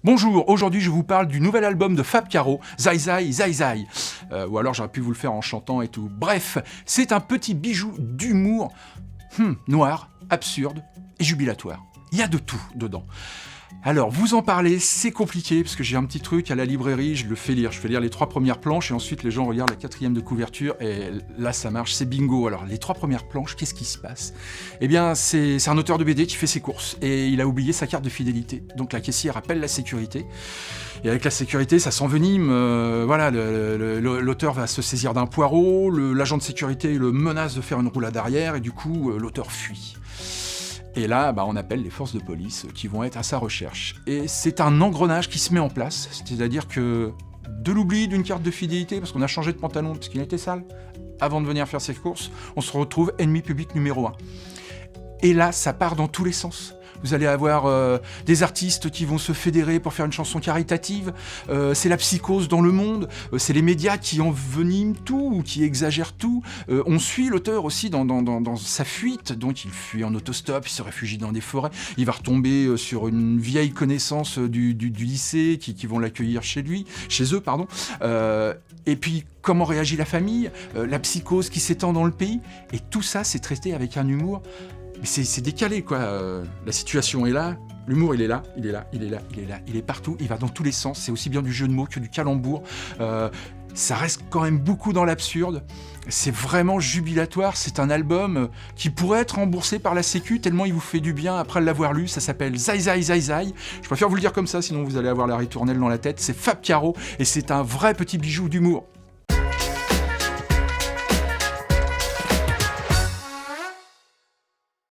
Bonjour, aujourd'hui je vous parle du nouvel album de Fab Caro, Zai Zai Zai Zai. Ou alors j'aurais pu vous le faire en chantant et tout. Bref, c'est un petit bijou d'humour noir, absurde et jubilatoire. Il y a de tout dedans. Alors, vous en parlez, c'est compliqué, parce que j'ai un petit truc à la librairie, je le fais lire. Je fais lire les 3 premières planches, et ensuite les gens regardent la 4e de couverture, et là ça marche, c'est bingo. Alors, les 3 premières planches, qu'est-ce qui se passe ? Eh bien, c'est un auteur de BD qui fait ses courses, et il a oublié sa carte de fidélité. Donc la caissière appelle la sécurité, et avec la sécurité, ça s'envenime. Voilà, l'auteur va se saisir d'un poireau, l'agent de sécurité le menace de faire une roulade arrière, et du coup, l'auteur fuit. Et là, on appelle les forces de police qui vont être à sa recherche. Et c'est un engrenage qui se met en place, c'est-à-dire que de l'oubli d'une carte de fidélité, parce qu'on a changé de pantalon parce qu'il était sale, avant de venir faire ses courses, on se retrouve ennemi public numéro 1. Et là, ça part dans tous les sens. Vous allez avoir des artistes qui vont se fédérer pour faire une chanson caritative. C'est la psychose dans le monde. C'est les médias qui enveniment tout ou qui exagèrent tout. On suit l'auteur aussi dans sa fuite. Donc il fuit en autostop, il se réfugie dans des forêts. Il va retomber sur une vieille connaissance du lycée qui vont l'accueillir chez eux. Et puis comment réagit la famille, la psychose qui s'étend dans le pays. Et tout ça, c'est traité avec un humour. Mais c'est décalé, quoi. La situation est là, l'humour, il est là, il est partout, il va dans tous les sens. C'est aussi bien du jeu de mots que du calembour. Ça reste quand même beaucoup dans l'absurde. C'est vraiment jubilatoire. C'est un album qui pourrait être remboursé par la Sécu tellement il vous fait du bien après l'avoir lu. Ça s'appelle Zai Zai Zai Zai. Je préfère vous le dire comme ça, sinon vous allez avoir la ritournelle dans la tête. C'est Fab Caro et c'est un vrai petit bijou d'humour.